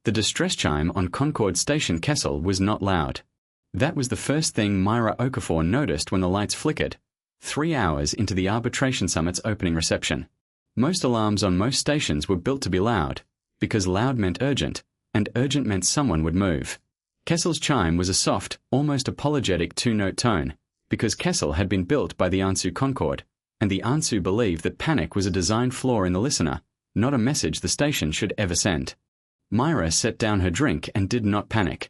The distress chime on Concord Station Kessel was not loud. That was the first thing Myra Okafor noticed when the lights flickered, 3 hours into the Arbitration Summit's opening reception. Most alarms on most stations were built to be loud, because loud meant urgent, and urgent meant someone would move. Kessel's chime was a soft, almost apologetic 2-note tone, because Kessel had been built by the Ansu Concord, and the Ansu believed that panic was a design flaw in the listener, not a message the station should ever send. Myra set down her drink and did not panic.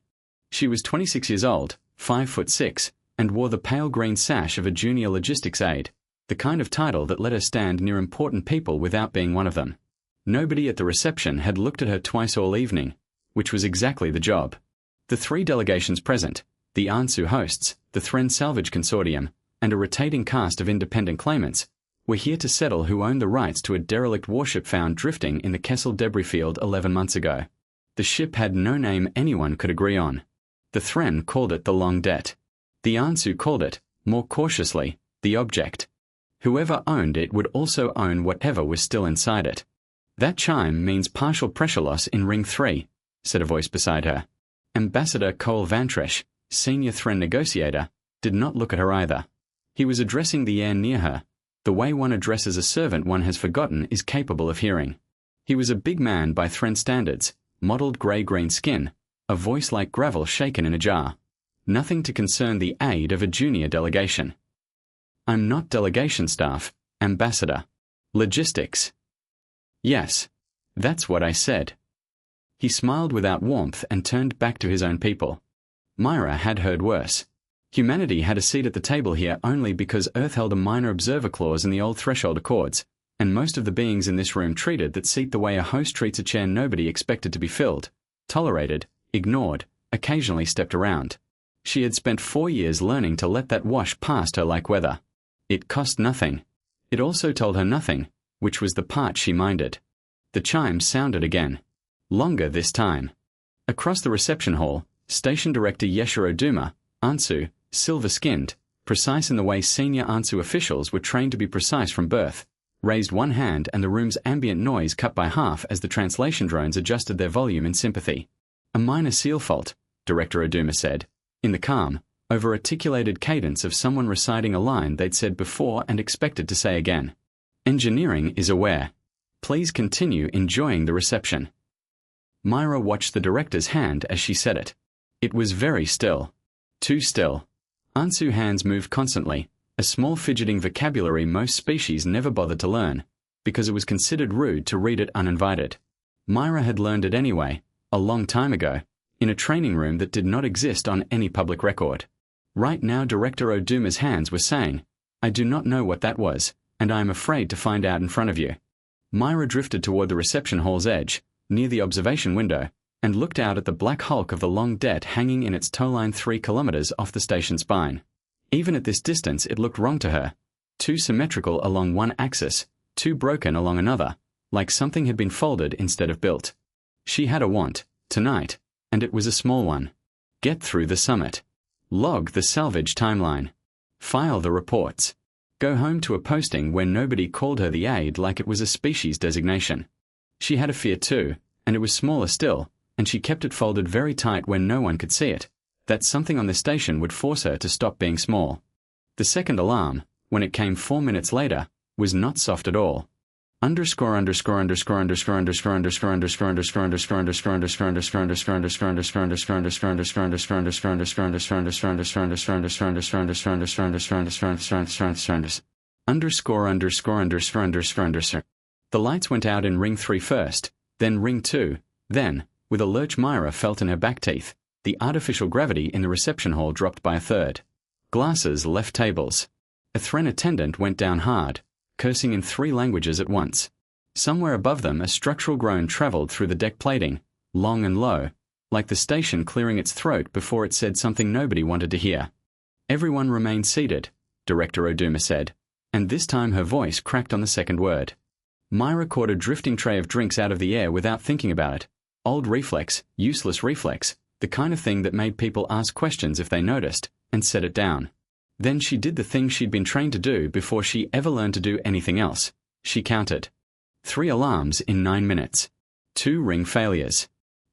She was 26 years old, 5'6", and wore the pale green sash of a junior logistics aide, the kind of title that let her stand near important people without being one of them. Nobody at the reception had looked at her twice all evening, which was exactly the job. The 3 delegations present, the Ansu hosts, the Thren Salvage Consortium, and a rotating cast of independent claimants, were here to settle who owned the rights to a derelict warship found drifting in the Kessel debris field 11 months ago. The ship had no name anyone could agree on. The Thren called it the Long Debt. The Ansu called it, more cautiously, the Object. Whoever owned it would also own whatever was still inside it. That chime means partial pressure loss in Ring 3, said a voice beside her. Ambassador Cole Vantresh, senior Thren negotiator, did not look at her either. He was addressing the air near her. The way one addresses a servant one has forgotten is capable of hearing. He was a big man by Thren standards, mottled grey-green skin, a voice like gravel shaken in a jar. Nothing to concern the aide of a junior delegation. I'm not delegation staff, ambassador. Logistics. Yes, that's what I said. He smiled without warmth and turned back to his own people. Myra had heard worse. Humanity had a seat at the table here only because Earth held a minor observer clause in the old threshold accords, and most of the beings in this room treated that seat the way a host treats a chair nobody expected to be filled, tolerated, ignored, occasionally stepped around. She had spent 4 years learning to let that wash past her like weather. It cost nothing. It also told her nothing, which was the part she minded. The chime sounded again. Longer this time. Across the reception hall, Station Director Yeshiro Duma, Ansu, silver-skinned, precise in the way senior Ansu officials were trained to be precise from birth, raised one hand and the room's ambient noise cut by half as the translation drones adjusted their volume in sympathy. A minor seal fault, Director Oduma said, in the calm, over-articulated cadence of someone reciting a line they'd said before and expected to say again. Engineering is aware. Please continue enjoying the reception. Myra watched the director's hand as she said it. It was very still. Too still. Ansu hands moved constantly, a small fidgeting vocabulary most species never bothered to learn, because it was considered rude to read it uninvited. Myra had learned it anyway, a long time ago, in a training room that did not exist on any public record. Right now Director Oduma's hands were saying, I do not know what that was, and I am afraid to find out in front of you. Myra drifted toward the reception hall's edge, near the observation window, and looked out at the black hulk of the Long Debt hanging in its tow line 3 kilometers off the station spine. Even at this distance it looked wrong to her. Too symmetrical along one axis, too broken along another, like something had been folded instead of built. She had a want, tonight, and it was a small one. Get through the summit. Log the salvage timeline. File the reports. Go home to a posting where nobody called her the aide like it was a species designation. She had a fear too, and it was smaller still, and she kept it folded very tight when no one could see it, that something on the station would force her to stop being small. The second alarm, when it came 4 minutes later, was not soft at all. The lights went out in Ring 3 first, then Ring 2, then, with a lurch Myra felt in her back teeth, the artificial gravity in the reception hall dropped by a third. Glasses left tables. A Thren attendant went down hard, cursing in 3 languages at once. Somewhere above them a structural groan travelled through the deck plating, long and low, like the station clearing its throat before it said something nobody wanted to hear. Everyone remained seated, Director Oduma said, and this time her voice cracked on the second word. Myra caught a drifting tray of drinks out of the air without thinking about it. Old reflex, useless reflex, the kind of thing that made people ask questions if they noticed, and set it down. Then she did the thing she'd been trained to do before she ever learned to do anything else. She counted. 3 alarms in 9 minutes. 2 ring failures.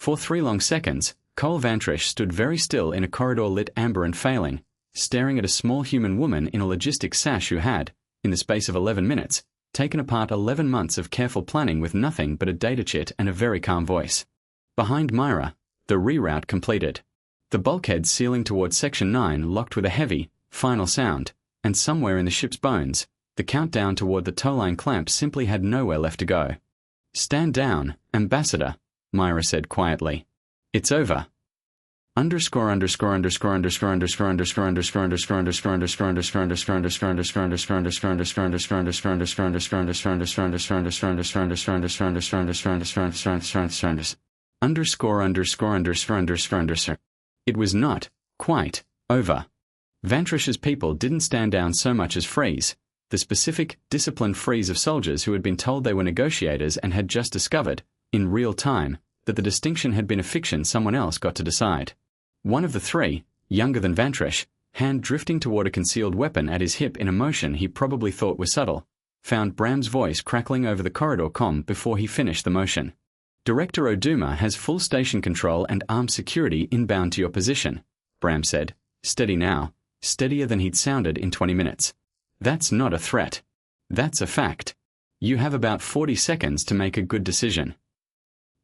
For 3 long seconds, Cole Vantrish stood very still in a corridor lit amber and failing, staring at a small human woman in a logistics sash who had, in the space of 11 minutes, taken apart 11 months of careful planning with nothing but a data chit and a very calm voice. Behind Myra, the reroute completed. The bulkhead sealing towards Section 9 locked with a heavy, final sound, and somewhere in the ship's bones, the countdown toward the towline clamp simply had nowhere left to go. "Stand down, Ambassador," Myra said quietly. "It's over." It was not quite over. Vantrish's people didn't stand down so much as freeze, the specific, disciplined freeze of soldiers who had been told they were negotiators and had just discovered, in real time, that the distinction had been a fiction someone else got to decide. One of the three, younger than Vantrish, hand drifting toward a concealed weapon at his hip in a motion he probably thought was subtle, found Bram's voice crackling over the corridor comm before he finished the motion. "Director Oduma has full station control and armed security inbound to your position," Bram said, steady now, steadier than he'd sounded in 20 minutes. "That's not a threat. That's a fact. You have about 40 seconds to make a good decision."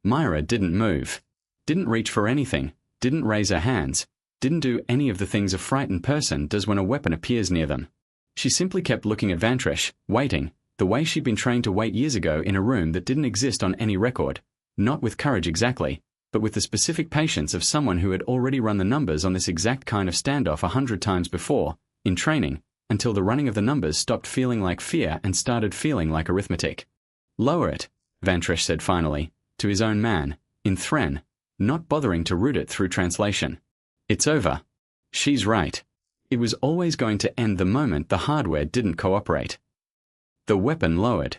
Myra didn't move. Didn't reach for anything, didn't raise her hands, didn't do any of the things a frightened person does when a weapon appears near them. She simply kept looking at Vantrish, waiting, the way she'd been trained to wait years ago in a room that didn't exist on any record, not with courage exactly, but with the specific patience of someone who had already run the numbers on this exact kind of standoff 100 times before, in training, until the running of the numbers stopped feeling like fear and started feeling like arithmetic. "Lower it," Vantrish said finally, to his own man, in Thren, not bothering to root it through translation. "It's over. She's right. It was always going to end the moment the hardware didn't cooperate." The weapon lowered.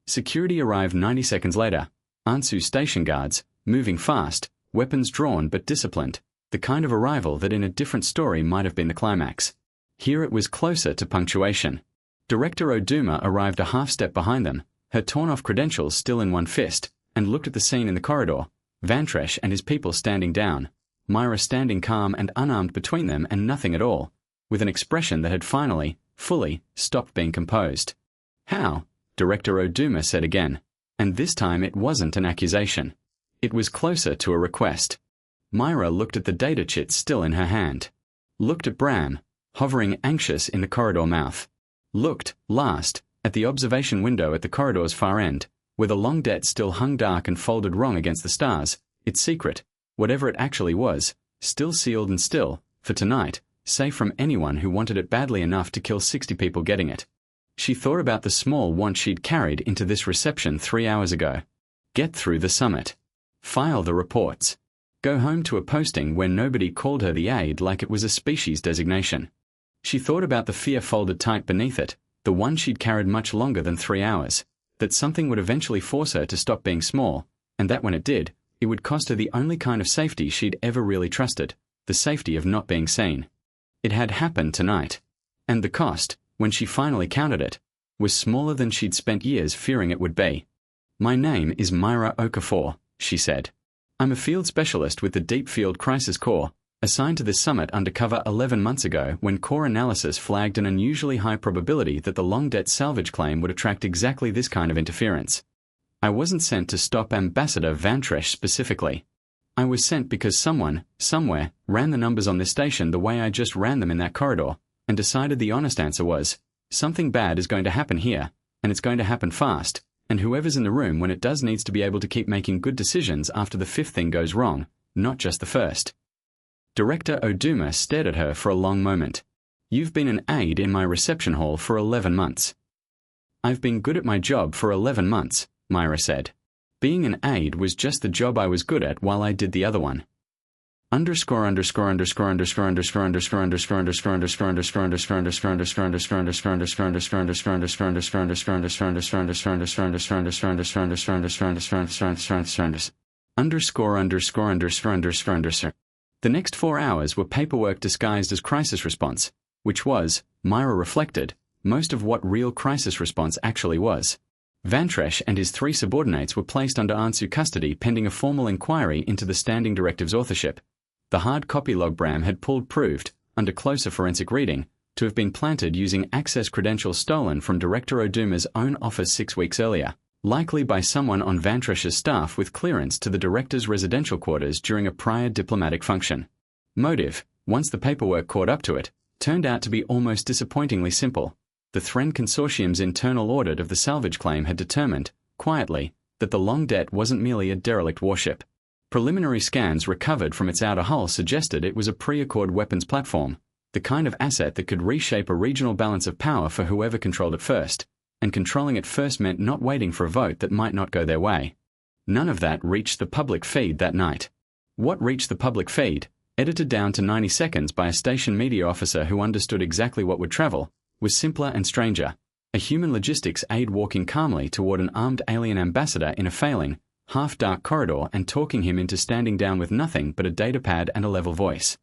Security arrived 90 seconds later, Ansu's station guards, moving fast, weapons drawn but disciplined, the kind of arrival that in a different story might have been the climax. Here it was closer to punctuation. Director Oduma arrived a half-step behind them, her torn-off credentials still in one fist, and looked at the scene in the corridor, Vantrish and his people standing down, Myra standing calm and unarmed between them and nothing at all, with an expression that had finally, fully, stopped being composed. "How?" Director Oduma said again, and this time it wasn't an accusation. It was closer to a request. Myra looked at the data chit still in her hand. Looked at Bram, hovering anxious in the corridor mouth. Looked, last, at the observation window at the corridor's far end, where the long det still hung dark and folded wrong against the stars, its secret, whatever it actually was, still sealed and still, for tonight, safe from anyone who wanted it badly enough to kill 60 people getting it. She thought about the small want she'd carried into this reception 3 hours ago. Get through the summit. File the reports. Go home to a posting where nobody called her the Aide like it was a species designation. She thought about the fear folded tight beneath it, the one she'd carried much longer than 3 hours, that something would eventually force her to stop being small, and that when it did, it would cost her the only kind of safety she'd ever really trusted, the safety of not being seen. It had happened tonight. And the cost, when she finally counted it, was smaller than she'd spent years fearing it would be. "My name is Myra Okafor," she said. "I'm a field specialist with the Deep Field Crisis Corps, assigned to this summit undercover 11 months ago when core analysis flagged an unusually high probability that the long debt salvage claim would attract exactly this kind of interference. I wasn't sent to stop Ambassador Vantrish specifically. I was sent because someone, somewhere, ran the numbers on this station the way I just ran them in that corridor, and decided the honest answer was, something bad is going to happen here, and it's going to happen fast, and whoever's in the room when it does needs to be able to keep making good decisions after the 5th thing goes wrong, not just the first." Director Oduma stared at her for a long moment. "You've been an aide in my reception hall for 11 months. "I've been good at my job for 11 months, Myra said. "Being an aide was just the job I was good at while I did the other one." The next 4 hours were paperwork disguised as crisis response, which was, Myra reflected, most of what real crisis response actually was. Vantresh and his 3 subordinates were placed under Ansu custody pending a formal inquiry into the Standing Directive's authorship. The hard copy log Bram had pulled proved, under closer forensic reading, to have been planted using access credentials stolen from Director Oduma's own office 6 weeks earlier, likely by someone on Vantresh's staff with clearance to the director's residential quarters during a prior diplomatic function. Motive, once the paperwork caught up to it, turned out to be almost disappointingly simple. The Thren Consortium's internal audit of the salvage claim had determined, quietly, that the Long Det wasn't merely a derelict warship. Preliminary scans recovered from its outer hull suggested it was a pre-Accord weapons platform, the kind of asset that could reshape a regional balance of power for whoever controlled it first, and controlling it first meant not waiting for a vote that might not go their way. None of that reached the public feed that night. What reached the public feed, edited down to 90 seconds by a station media officer who understood exactly what would travel, was simpler and stranger. A human logistics aide walking calmly toward an armed alien ambassador in a failing, half-dark corridor and talking him into standing down with nothing but a datapad and a level voice.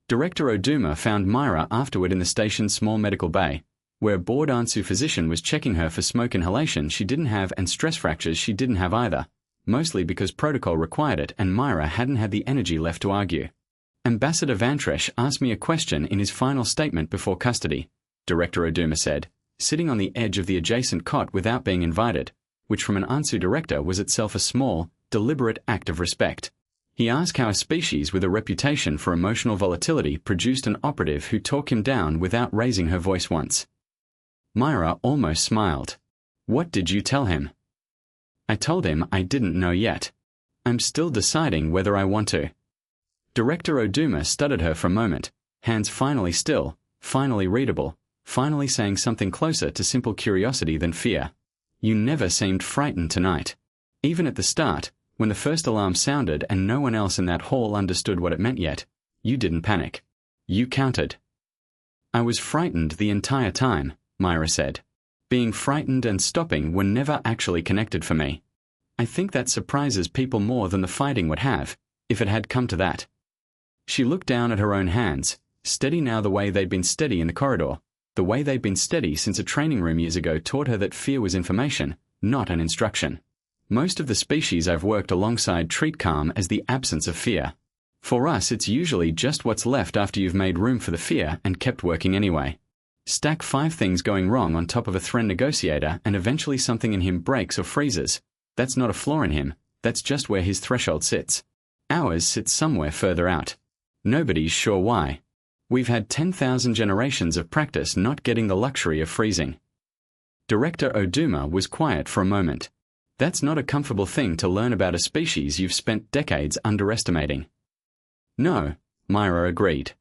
Director Oduma found Myra afterward in the station's small medical bay, where a bored Ansu physician was checking her for smoke inhalation she didn't have and stress fractures she didn't have either, mostly because protocol required it and Myra hadn't had the energy left to argue. Ambassador Vantresh asked me a question in his final statement before custody, Director Oduma said, sitting on the edge of the adjacent cot without being invited, which from an Ansu director was itself a small, deliberate act of respect. He asked how a species with a reputation for emotional volatility produced an operative who talked him down without raising her voice once. Myra almost smiled. What did you tell him? I told him I didn't know yet. I'm still deciding whether I want to. Director Oduma studied her for a moment, hands finally still, finally readable, finally saying something closer to simple curiosity than fear. You never seemed frightened tonight. Even at the start, when the first alarm sounded and no one else in that hall understood what it meant yet, you didn't panic. You countered. I was frightened the entire time, Myra said. Being frightened and stopping were never actually connected for me. I think that surprises people more than the fighting would have, if it had come to that. She looked down at her own hands, steady now the way they'd been steady in the corridor, the way they'd been steady since a training room years ago taught her that fear was information, not an instruction. Most of the species I've worked alongside treat calm as the absence of fear. For us, it's usually just what's left after you've made room for the fear and kept working anyway. Stack 5 things going wrong on top of a Thren negotiator and eventually something in him breaks or freezes. That's not a flaw in him, that's just where his threshold sits. Ours sits somewhere further out. Nobody's sure why. We've had 10,000 generations of practice not getting the luxury of freezing. Director Oduma was quiet for a moment. That's not a comfortable thing to learn about a species you've spent decades underestimating. No, Myra agreed.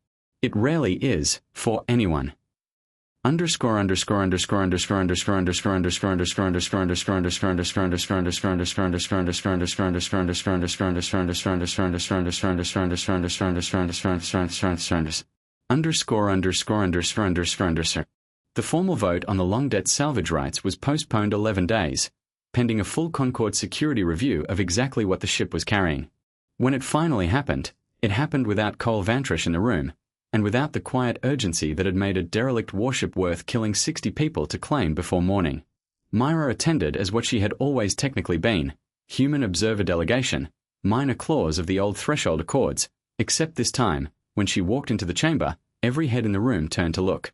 It rarely is, for anyone. The formal vote on the Long Det salvage rights was postponed 11 days, pending a full Concord security review of exactly what the ship was carrying. When it finally happened without Cole Vantresh in the room, and without the quiet urgency that had made a derelict warship worth killing 60 people to claim before morning. Myra attended as what she had always technically been, human observer delegation, minor clause of the old threshold accords, except this time, when she walked into the chamber, every head in the room turned to look.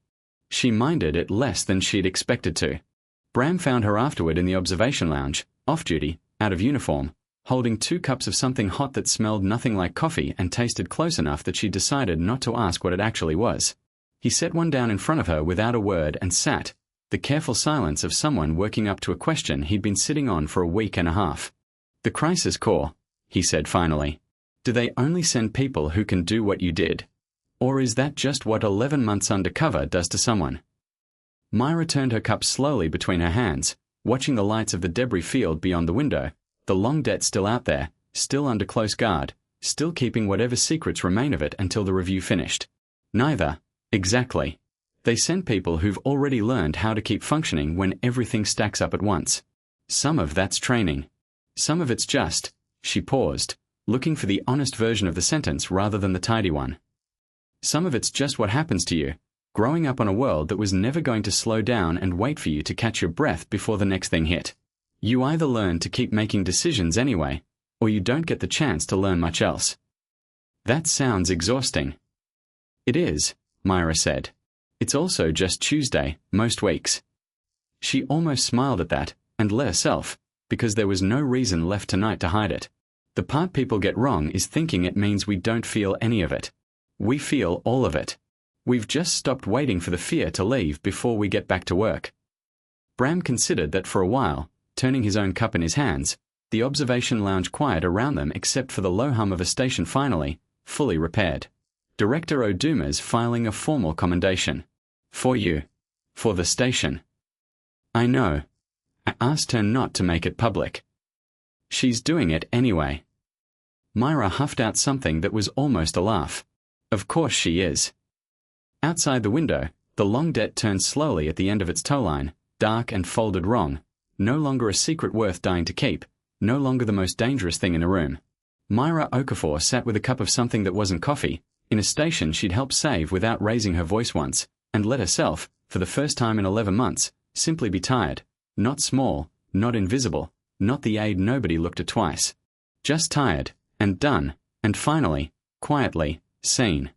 She minded it less than she'd expected to. Bram found her afterward in the observation lounge, off-duty, out of uniform, holding 2 cups of something hot that smelled nothing like coffee and tasted close enough that she decided not to ask what it actually was. He set one down in front of her without a word and sat, the careful silence of someone working up to a question he'd been sitting on for a week and a half. The Crisis Corps, he said finally. Do they only send people who can do what you did? Or is that just what 11 months undercover does to someone? Myra turned her cup slowly between her hands, watching the lights of the debris field beyond the window, the Long Det still out there, still under close guard, still keeping whatever secrets remain of it until the review finished. Neither. Exactly. They send people who've already learned how to keep functioning when everything stacks up at once. Some of that's training. Some of it's just, she paused, looking for the honest version of the sentence rather than the tidy one. Some of it's just what happens to you, growing up on a world that was never going to slow down and wait for you to catch your breath before the next thing hit. You either learn to keep making decisions anyway, or you don't get the chance to learn much else. That sounds exhausting. It is, Myra said. It's also just Tuesday, most weeks. She almost smiled at that, and let herself, because there was no reason left tonight to hide it. The part people get wrong is thinking it means we don't feel any of it. We feel all of it. We've just stopped waiting for the fear to leave before we get back to work. Bram considered that for a while, turning his own cup in his hands, the observation lounge quiet around them except for the low hum of a station finally, fully repaired. Director O'Doomer's filing a formal commendation. For you. For the station. I know. I asked her not to make it public. She's doing it anyway. Myra huffed out something that was almost a laugh. Of course she is. Outside the window, the long debt turned slowly at the end of its tow line, dark and folded wrong, no longer a secret worth dying to keep, no longer the most dangerous thing in a room. Myra Okafor sat with a cup of something that wasn't coffee, in a station she'd helped save without raising her voice once, and let herself, for the first time in 11 months, simply be tired. Not small, not invisible, not the Aide nobody looked at twice. Just tired, and done, and finally, quietly, seen.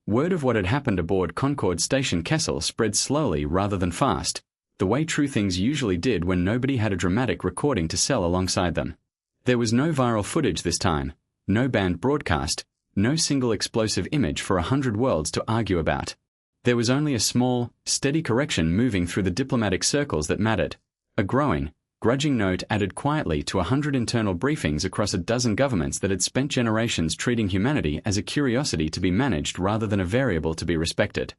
Word of what had happened aboard Concord Station Kessel spread slowly rather than fast, the way true things usually did when nobody had a dramatic recording to sell alongside them. There was no viral footage this time, no banned broadcast, no single explosive image for 100 worlds to argue about. There was only a small, steady correction moving through the diplomatic circles that mattered. A growing, grudging note added quietly to 100 internal briefings across a dozen governments that had spent generations treating humanity as a curiosity to be managed rather than a variable to be respected.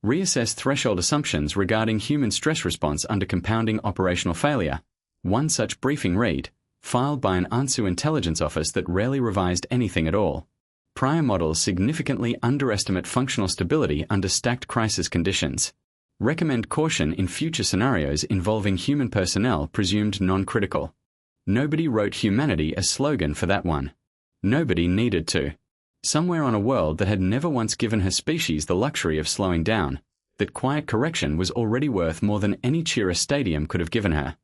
Reassess threshold assumptions regarding human stress response under compounding operational failure. One such briefing read, filed by an ANSU intelligence office that rarely revised anything at all. Prior models significantly underestimate functional stability under stacked crisis conditions. Recommend caution in future scenarios involving human personnel presumed non-critical. Nobody wrote humanity a slogan for that one. Nobody needed to. Somewhere on a world that had never once given her species the luxury of slowing down, that quiet correction was already worth more than any cheer a stadium could have given her.